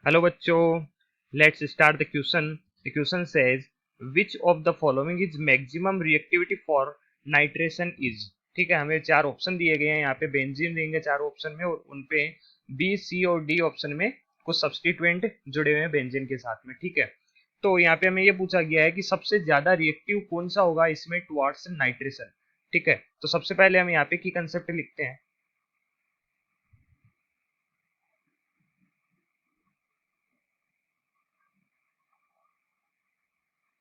Hello बच्चों, let's start the question. The question says which of the following is maximum reactivity for nitration is. ठीक है, हमें चार option दिए गए हैं यहाँ पे, बेंजीन रिंग है चार ऑप्शन में और उनपे बी सी और डी ऑप्शन में कुछ सब्स्टिट्यूएंट जुड़े हुए हैं बेंजीन के साथ में। ठीक है, तो यहाँ पे हमें ये पूछा गया है कि सबसे ज्यादा रिएक्टिव कौन सा होगा इसमें टुवार्ड्स नाइट्रेशन। ठीक है, तो सबसे पहले हम यहाँ पे की कंसेप्ट लिखते हैं।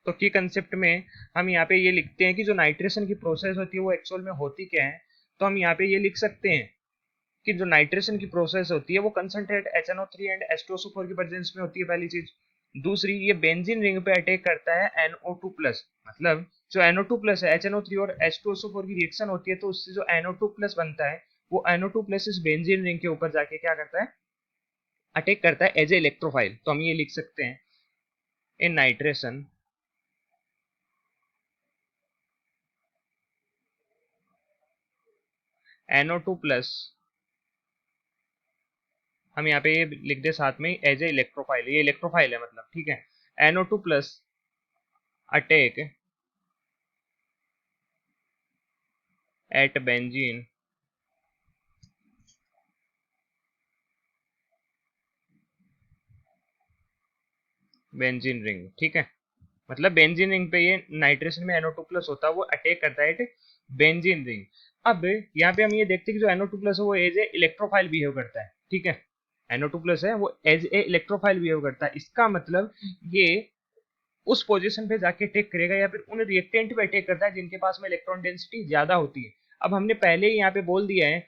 तो की कंसेप्ट में हम यहाँ पे ये लिखते हैं कि जो नाइट्रेशन की प्रोसेस होती है वो एक्चुअल में होती क्या है। तो हम यहाँ पे ये लिख सकते हैं कि जो नाइट्रेशन की प्रोसेस होती है वो कंसंट्रेट HNO3 एंड H2SO4 की प्रेजेंस में होती है, पहली चीज। दूसरी, ये बेंजीन रिंग पे अटैक करता है NO2 प्लस, मतलब जो NO2 प्लस है, HNO3 और H2SO4 की रिएक्शन होती है तो उससे जो NO2 प्लस बनता है वो NO2 प्लस इस बेंजीन रिंग के ऊपर जाके क्या करता है, अटैक करता है एज ए इलेक्ट्रोफाइल। तो हम ये लिख सकते हैं इन नाइट्रेशन NO2 प्लस, हम यहाँ पे ये लिख दे साथ में एज ए इलेक्ट्रोफाइल, ये इलेक्ट्रोफाइल है मतलब। ठीक है, NO2 plus attack eight benzene benzene ring. ठीक है, मतलब बेंजीन रिंग पे ये नाइट्रेशन में NO2 प्लस होता है वो अटैक करता है एट बेंजीन रिंग। अब यहाँ पे हम ये देखते हैं कि जो NO2 प्लस है वो एज ए इलेक्ट्रोफाइल बिहेव करता है। ठीक है, NO2 प्लस है वो एज ए इलेक्ट्रोफाइल बिहेव करता है, इसका मतलब ये उस पोजीशन पे जाके अटैक करेगा या फिर उन रिएक्टेंट पे अटैक करता है जिनके पास में इलेक्ट्रॉन डेंसिटी ज्यादा होती है। अब हमने पहले ही यहाँ पे बोल दिया है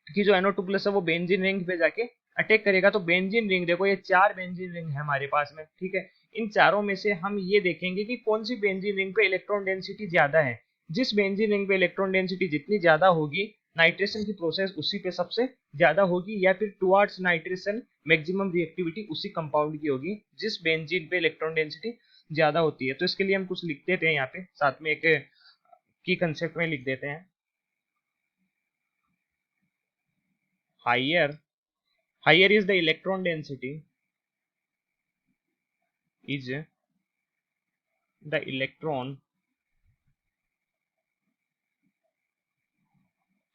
कि जो NO2 प्लस है वो बेंजीन रिंग पे जाके अटैक करेगा। तो बेंजीन रिंग देखो, ये चार बेंजीन रिंग है हमारे पास में। ठीक है, इन चारों में से हम ये देखेंगे कि कौन सी बेंजीन रिंग पे इलेक्ट्रॉन डेंसिटी ज्यादा है। जिस बेंजीन रिंग पे इलेक्ट्रॉन डेंसिटी जितनी ज्यादा होगी, नाइट्रेशन की प्रोसेस उसी पे सबसे ज्यादा होगी, या फिर टुवार्ड्स नाइट्रेशन मैक्सिमम रिएक्टिविटी उसी कंपाउंड की होगी जिस बेंजीन पे इलेक्ट्रॉन डेंसिटी ज्यादा होती है। तो इसके लिए हम कुछ लिख देते हैं यहाँ पे, साथ में एक की कंसेप्ट में लिख देते हैं। Higher higher is the electron density is the electron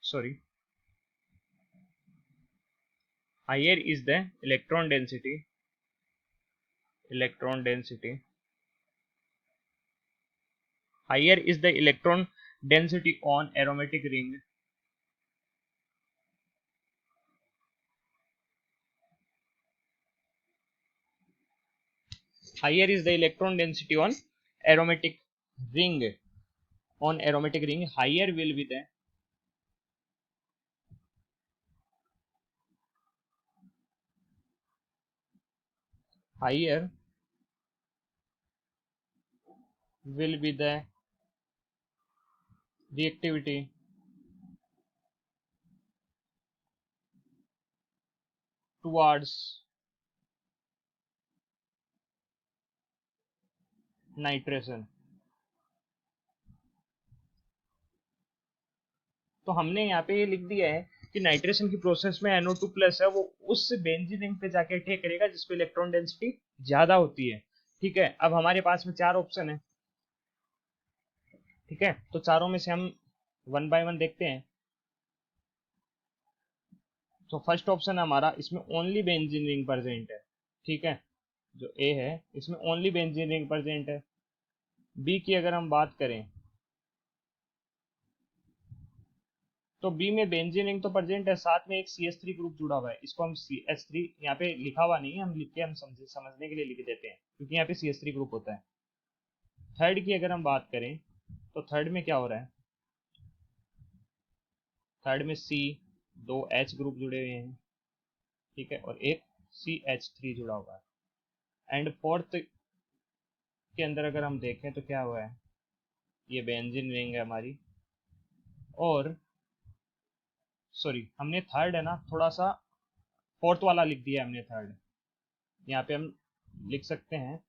sorry higher is the electron density higher is the electron density on aromatic ring higher is the electron density on aromatic ring higher will be the higher will be the reactivity towards nitration। तो हमने यहाँ पे ये लिख दिया है कि nitration की प्रोसेस में NO2 प्लस है वो उस बेंजीन रिंग पे जाके अटैक करेगा जिसपे इलेक्ट्रॉन डेंसिटी ज्यादा होती है। ठीक है, अब हमारे पास में चार ऑप्शन है। ठीक है, तो चारों में से हम वन बाय वन देखते हैं। तो फर्स्ट ऑप्शन हमारा, इसमें ओनली बेंजीन रिंग प्रेजेंट है। ठीक है, जो ए है इसमें ओनली बेंजीन रिंग प्रेजेंट है। बी की अगर हम बात करें तो बी में बेंजीन रिंग तो प्रेजेंट है, साथ में एक CH3 ग्रुप जुड़ा हुआ है। इसको हम CH3 यहाँ पे लिखा हुआ नहीं है, हम लिख के हम समझने के लिए लिख देते हैं क्योंकि यहाँ पे CH3 ग्रुप होता है। थर्ड की अगर हम बात करें तो थर्ड में क्या हो रहा है, थर्ड में दो H ग्रुप जुड़े हुए हैं। ठीक है, और एक CH3 जुड़ा हुआ है। एंड फोर्थ के अंदर अगर हम देखें तो क्या हुआ है, ये बेंजीन रिंग है हमारी। और सॉरी, हमने थर्ड है ना, थोड़ा सा फोर्थ वाला लिख दिया हमने थर्ड। यहाँ पे हम लिख सकते हैं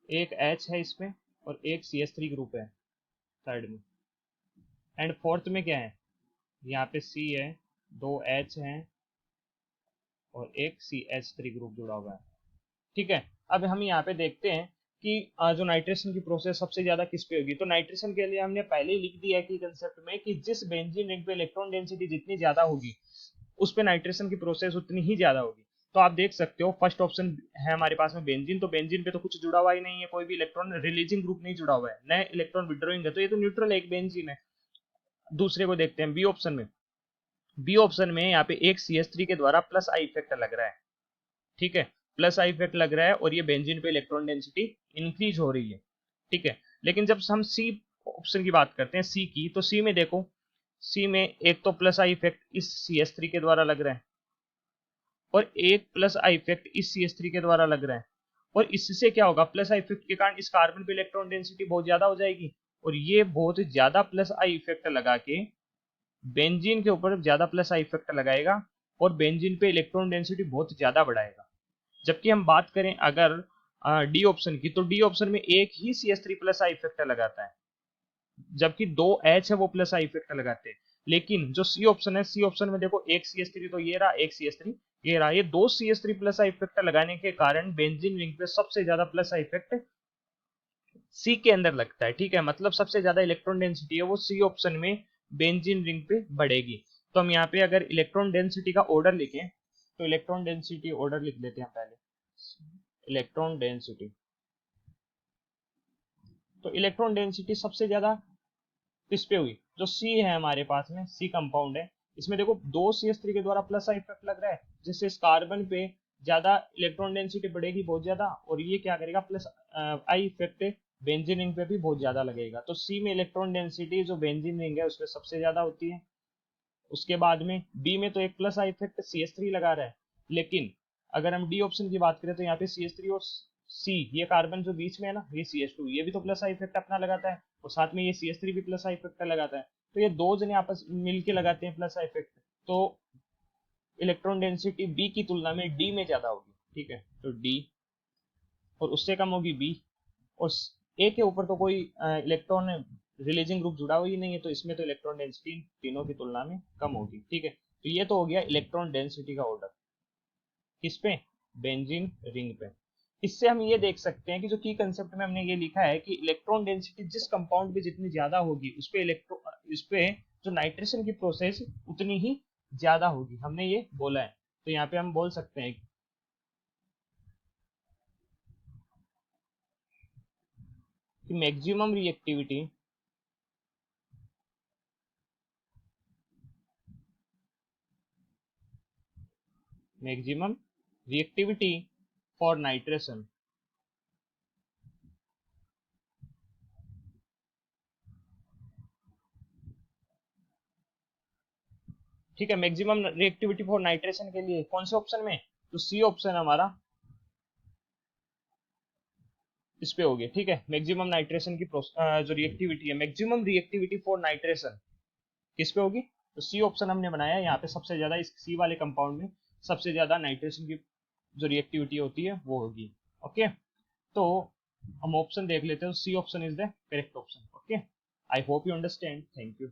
एक H है इसमें और एक CH3 ग्रुप है थर्ड में। एंड फोर्थ में क्या है, यहाँ पे C है, दो H हैं और एक CH3 ग्रुप जुड़ा हुआ है। ठीक है, अब हम यहाँ पे देखते हैं कि जो नाइट्रेशन की प्रोसेस सबसे ज्यादा किस पे होगी। तो नाइट्रेशन के लिए हमने पहले ही लिख दिया है कि कंसेप्ट में कि जिस बेंजीन रिंग पे इलेक्ट्रॉन डेंसिटी जितनी ज्यादा होगी उस पे नाइट्रेशन की प्रोसेस उतनी ही ज्यादा होगी। तो आप देख सकते हो फर्स्ट ऑप्शन है हमारे पास में बेंजीन, तो बेंजीन पे तो कुछ जुड़ा हुआ ही नहीं है, कोई भी इलेक्ट्रॉन रिलीजिंग ग्रुप नहीं जुड़ा हुआ है, नए इलेक्ट्रॉन विड्रॉइंग है, तो ये तो न्यूट्रल एक बेंजीन है। दूसरे को देखते हैं बी ऑप्शन में। बी ऑप्शन में यहाँ पे एक CH3 के द्वारा प्लस आई इफेक्ट लग रहा है। ठीक है, प्लस आई इफेक्ट लग रहा है और ये बेंजीन पे इलेक्ट्रॉन डेंसिटी इंक्रीज हो रही है। ठीक है, लेकिन जब हम सी ऑप्शन की बात करते हैं, सी की, तो सी में देखो, सी में एक तो प्लस आई इफेक्ट इस CH3 के द्वारा लग रहा है और एक प्लस आई इफेक्ट इस CH3 के द्वारा लग रहा है। और इससे क्या होगा, प्लस आई इफेक्ट के कारण इस कार्बन पे इलेक्ट्रॉन डेंसिटी बहुत ज्यादा हो जाएगी और ये बहुत ज्यादा प्लस आई इफेक्ट लगा के बेंजीन के ऊपर ज्यादा प्लस आई इफेक्ट लगाएगा और बेंजीन पे इलेक्ट्रॉन डेंसिटी बहुत ज्यादा बढ़ाएगा। जबकि हम बात करें अगर डी ऑप्शन की, तो डी ऑप्शन में एक ही CH3 प्लस आई इफेक्ट लगाता है, जबकि दो H है वो प्लस आई इफेक्ट लगाते हैं। लेकिन जो सी ऑप्शन है, सी ऑप्शन में देखो एक CH3 तो ये रहा, एक CH3 ये रहा, ये दो CH3 प्लस आई इफेक्ट लगाने के कारण बेंजीन रिंग पे सबसे ज्यादा प्लस आई इफेक्ट सी के अंदर लगता है। ठीक है, मतलब सबसे ज्यादा इलेक्ट्रॉन डेंसिटी है वो सी ऑप्शन में बेंजीन रिंग पे बढ़ेगी। तो हम यहाँ पे अगर इलेक्ट्रॉन डेंसिटी का ऑर्डर लिखें, तो इलेक्ट्रॉन डेंसिटी ऑर्डर लिख लेते हैं पहले, इलेक्ट्रॉन डेंसिटी। तो इलेक्ट्रॉन डेंसिटी सबसे ज्यादा किस पे हुई, जो सी है हमारे पास में, सी कंपाउंड है, इसमें देखो दो CH3 के द्वारा प्लस आई इफेक्ट लग रहा है, जिससे इस कार्बन पे ज्यादा इलेक्ट्रॉन डेंसिटी बढ़ेगी बहुत ज्यादा, और ये क्या करेगा, plus I effect benzene ring पे भी बहुत ज्यादा लगेगा। तो सी में इलेक्ट्रॉन डेंसिटी जो बेंजीन रिंग है उसमें सबसे ज्यादा होती है। उसके बाद में बी में तो एक प्लस आई इफेक्ट CH3 लगा रहा है, लेकिन अगर हम डी ऑप्शन की बात करें तो यहाँ पे CH3 और सी, ये कार्बन जो बीच में है ना, ये CH2, ये भी तो प्लस आई इफेक्ट अपना लगाता है और साथ में ये CH3 भी प्लस आई इफेक्ट लगाता है। तो ये दो जने आपस मिलके लगाते हैं प्लस आई इफेक्ट, तो इलेक्ट्रॉन डेंसिटी बी की तुलना में डी में ज्यादा होगी। ठीक है, तो डी, और उससे कम होगी बी, और ए के ऊपर तो कोई इलेक्ट्रॉन रिलीजिंग ग्रुप जुड़ा हुआ ही नहीं है, तो इसमें तो इलेक्ट्रॉन डेंसिटी तीनों की तुलना में कम होगी। ठीक है, तो ये तो हो गया इलेक्ट्रॉन डेंसिटी का ऑर्डर किस पे, बेंजीन रिंग पे। इससे हम ये देख सकते हैं कि जो की कंसेप्ट में हमने ये लिखा है कि इलेक्ट्रॉन डेंसिटी जिस कंपाउंड पे जितनी ज्यादा होगी उस पे इस पे जो नाइट्रेशन की प्रोसेस उतनी ही ज्यादा होगी, हमने ये बोला है। तो यहाँ पे हम बोल सकते हैं कि maximum reactivity maximum reactivity for nitration, ठीक है, मैक्सिमम रिएक्टिविटी फॉर नाइट्रेशन के लिए कौन से ऑप्शन में, तो सी ऑप्शन हमारा इस पे होगी। ठीक है, मैक्सिमम नाइट्रेशन की जो रिएक्टिविटी है, मैक्सिमम रिएक्टिविटी फॉर नाइट्रेशन किस पे होगी, तो सी ऑप्शन हमने बनाया यहाँ पे, सबसे ज्यादा इस सी वाले कंपाउंड में सबसे ज्यादा नाइट्रेशन की जो रिएक्टिविटी होती है वो होगी। ओके, तो हम ऑप्शन देख लेते हैं, C option is the correct option. Okay, I hope you understand, thank you.